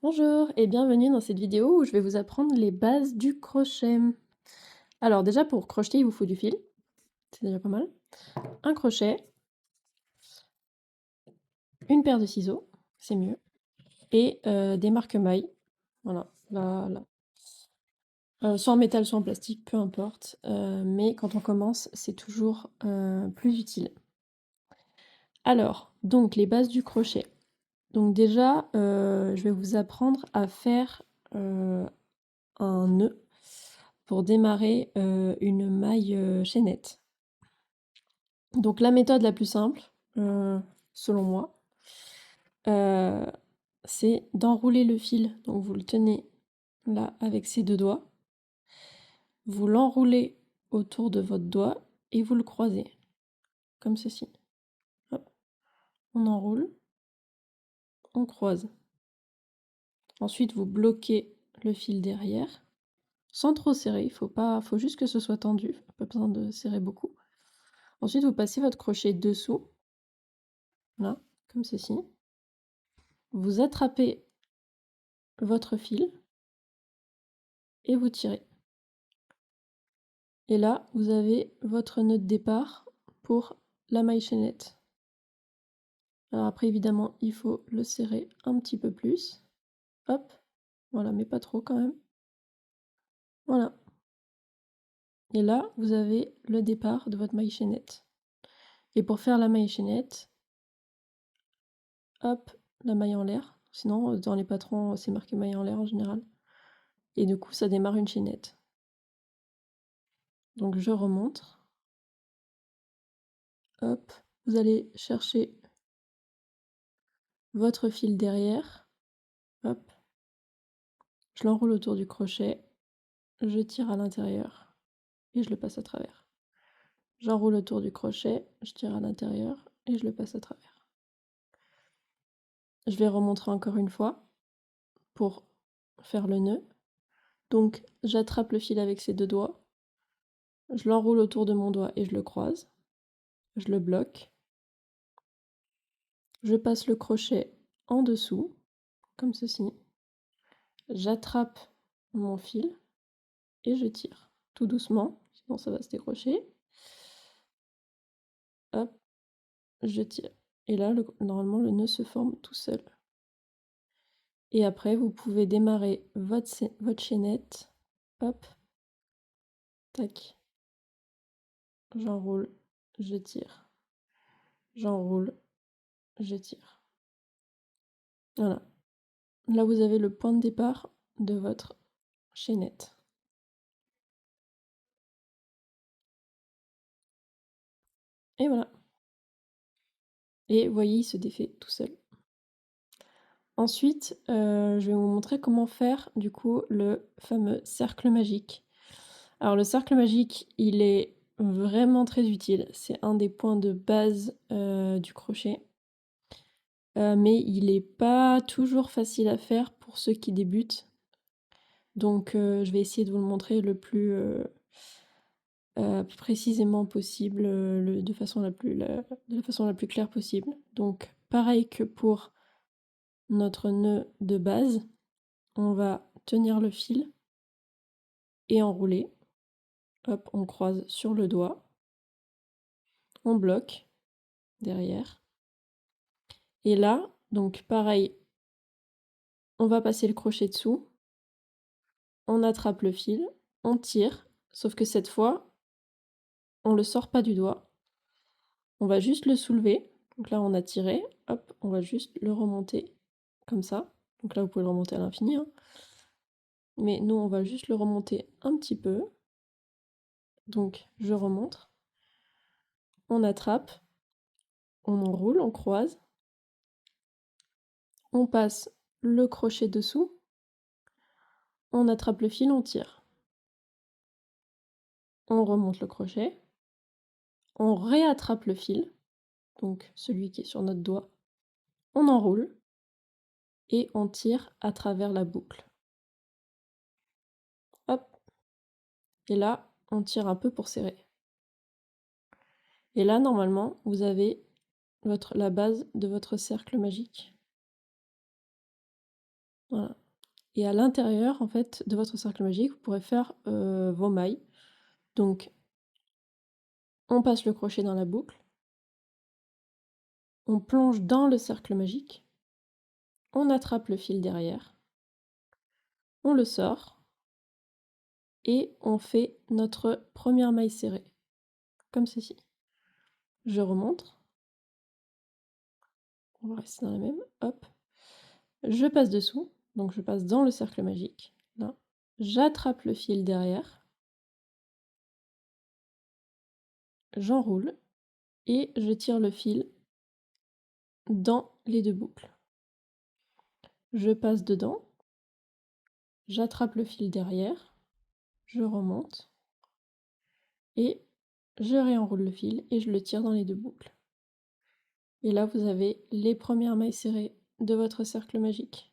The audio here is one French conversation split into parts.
Bonjour et bienvenue dans cette vidéo où je vais vous apprendre les bases du crochet. Alors déjà pour crocheter il vous faut du fil, c'est déjà pas mal, un crochet, une paire de ciseaux, c'est mieux, et des marque-mailles, voilà, là. Soit en métal soit en plastique, peu importe, mais quand on commence c'est toujours plus utile. Alors, donc les bases du crochet. Donc déjà, je vais vous apprendre à faire un nœud pour démarrer une maille chaînette. Donc la méthode la plus simple, selon moi, c'est d'enrouler le fil. Donc vous le tenez là avec ces deux doigts, vous l'enroulez autour de votre doigt et vous le croisez, comme ceci. Hop. On enroule, on croise. Ensuite vous bloquez le fil derrière, sans trop serrer, faut juste que ce soit tendu, pas besoin de serrer beaucoup. Ensuite vous passez votre crochet dessous, là, comme ceci. Vous attrapez votre fil et vous tirez. Et là, vous avez votre nœud de départ pour la maille chaînette. Alors après, évidemment, il faut le serrer un petit peu plus. Hop, voilà, mais pas trop quand même. Voilà. Et là, vous avez le départ de votre maille chaînette. Et pour faire la maille chaînette, hop, la maille en l'air. Sinon, dans les patrons, c'est marqué maille en l'air en général. Et du coup, ça démarre une chaînette. Donc je remonte. Hop, vous allez chercher votre fil derrière. Hop, je l'enroule autour du crochet, je tire à l'intérieur et je le passe à travers. J'enroule autour du crochet, je tire à l'intérieur et je le passe à travers. Je vais remontrer encore une fois pour faire le nœud. Donc j'attrape le fil avec ces deux doigts, je l'enroule autour de mon doigt et je le croise, je le bloque, je passe le crochet en dessous, comme ceci, j'attrape mon fil et je tire tout doucement, sinon ça va se décrocher. Hop, je tire. Et là, normalement, le nœud se forme tout seul. Et après, vous pouvez démarrer votre chaînette. Hop, tac. J'enroule, je tire. J'enroule, je tire. Voilà. Là, vous avez le point de départ de votre chaînette. Et voilà. Et vous voyez, il se défait tout seul. Ensuite, je vais vous montrer comment faire du coup le fameux cercle magique. Alors le cercle magique, il est vraiment très utile. C'est un des points de base du crochet. Mais il n'est pas toujours facile à faire pour ceux qui débutent. Donc je vais essayer de vous le montrer le plus précisément possible, de la façon la plus claire possible. Donc pareil que pour notre nœud de base, on va tenir le fil et enrouler. Hop, on croise sur le doigt, on bloque derrière. Et là, donc pareil, on va passer le crochet dessous, on attrape le fil, on tire, sauf que cette fois, on le sort pas du doigt. On va juste le soulever. Donc là, on a tiré, hop, on va juste le remonter comme ça. Donc là, vous pouvez le remonter à l'infini, hein. Mais nous, on va juste le remonter un petit peu. Donc, je remonte. On attrape, on enroule, on croise. On passe le crochet dessous. On attrape le fil, on tire. On remonte le crochet. On réattrape le fil, donc celui qui est sur notre doigt. On enroule et on tire à travers la boucle. Hop. Et là, on tire un peu pour serrer. Et là, normalement, vous avez la base de votre cercle magique. Voilà. Et à l'intérieur, en fait, de votre cercle magique, vous pourrez faire vos mailles. Donc, on passe le crochet dans la boucle, on plonge dans le cercle magique, on attrape le fil derrière, on le sort et on fait notre première maille serrée, comme ceci. Je remonte, on va rester dans la même, hop. Je passe dessous, donc je passe dans le cercle magique, là. J'attrape le fil derrière, j'enroule et je tire le fil dans les deux boucles. Je passe dedans, j'attrape le fil derrière, je remonte et je réenroule le fil et je le tire dans les deux boucles. Et là, vous avez les premières mailles serrées de votre cercle magique.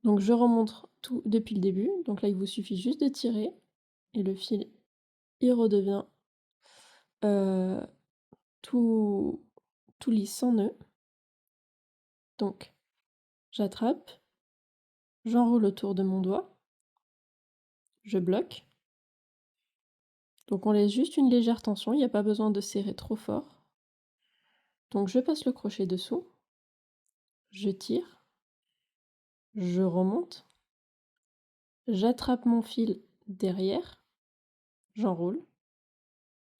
Donc je remonte tout depuis le début. Donc là, il vous suffit juste de tirer et le fil, il redevient tout, tout lisse sans nœud. Donc j'attrape, j'enroule autour de mon doigt, je bloque. Donc on laisse juste une légère tension, il n'y a pas besoin de serrer trop fort. Donc je passe le crochet dessous, je tire, je remonte, j'attrape mon fil derrière, j'enroule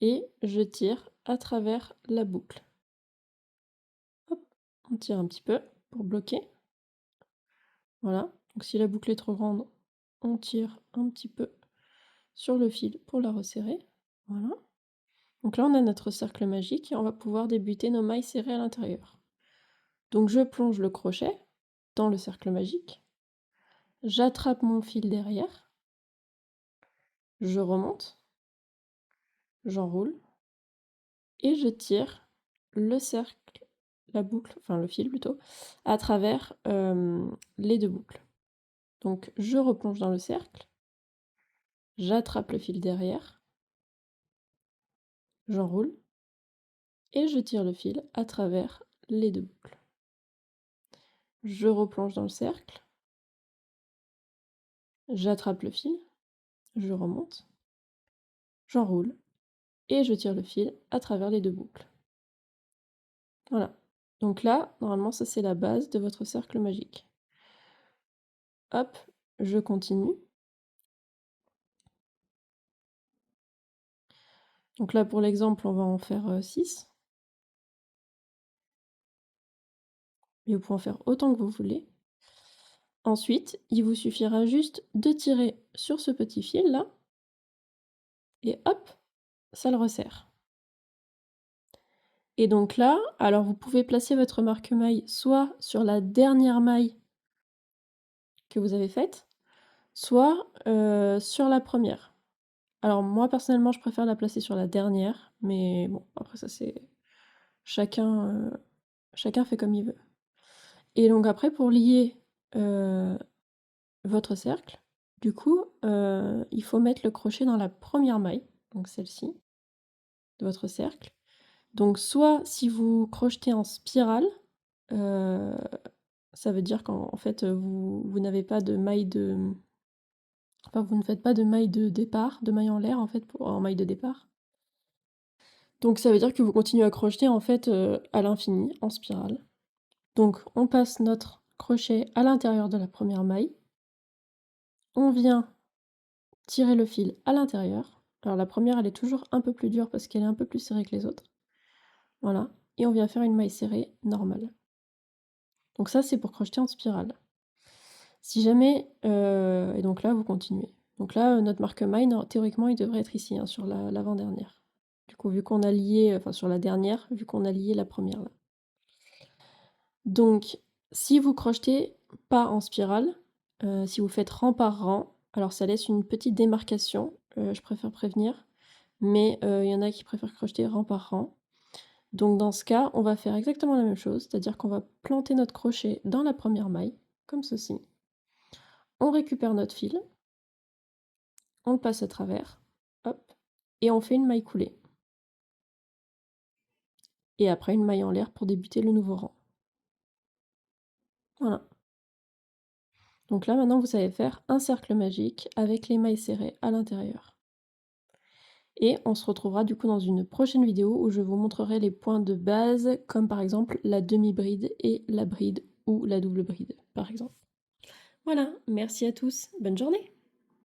et je tire à travers la boucle. Hop, on tire un petit peu pour bloquer. Voilà, donc si la boucle est trop grande, on tire un petit peu sur le fil pour la resserrer. Voilà. Donc là, on a notre cercle magique et on va pouvoir débuter nos mailles serrées à l'intérieur. Donc je plonge le crochet dans le cercle magique, j'attrape mon fil derrière, je remonte, j'enroule et je tire le cercle, la boucle, enfin le fil plutôt, à travers les deux boucles. Donc je replonge dans le cercle, j'attrape le fil derrière, j'enroule et je tire le fil à travers les deux boucles. Je replonge dans le cercle, j'attrape le fil, je remonte, j'enroule et je tire le fil à travers les deux boucles. Voilà. Donc là, normalement, ça c'est la base de votre cercle magique. Hop, je continue. Donc là, pour l'exemple, on va en faire 6. Mais vous pouvez en faire autant que vous voulez. Ensuite, il vous suffira juste de tirer sur ce petit fil là. Et hop, ça le resserre. Et donc là, alors vous pouvez placer votre marque-maille soit sur la dernière maille que vous avez faite, soit sur la première. Alors moi, personnellement, je préfère la placer sur la dernière, mais bon, après ça c'est... Chacun, chacun fait comme il veut. Et donc après, pour lier votre cercle, du coup, il faut mettre le crochet dans la première maille, donc celle-ci, de votre cercle. Donc soit si vous crochetez en spirale, ça veut dire qu'en fait vous n'avez pas de maille de... Enfin, vous ne faites pas de maille de départ, de maille en l'air en fait, en maille de départ. Donc ça veut dire que vous continuez à crocheter en fait à l'infini, en spirale. Donc on passe notre crochet à l'intérieur de la première maille. On vient tirer le fil à l'intérieur. Alors la première elle est toujours un peu plus dure parce qu'elle est un peu plus serrée que les autres. Voilà. Et on vient faire une maille serrée normale. Donc ça c'est pour crocheter en spirale. Si jamais... et donc là vous continuez. Donc là notre marque-maille, théoriquement il devrait être ici, hein, sur l'avant-dernière. Du coup vu qu'on a lié... Enfin sur la dernière, vu qu'on a lié la première là. Donc si vous crochetez pas en spirale, si vous faites rang par rang, alors ça laisse une petite démarcation, je préfère prévenir, mais il y en a qui préfèrent crocheter rang par rang. Donc dans ce cas, on va faire exactement la même chose, c'est-à-dire qu'on va planter notre crochet dans la première maille, comme ceci. On récupère notre fil, on le passe à travers, hop, et on fait une maille coulée. Et après une maille en l'air pour débuter le nouveau rang. Voilà. Donc là maintenant vous savez faire un cercle magique avec les mailles serrées à l'intérieur. Et on se retrouvera du coup dans une prochaine vidéo où je vous montrerai les points de base, comme par exemple la demi-bride et la bride ou la double bride par exemple. Voilà, merci à tous, bonne journée!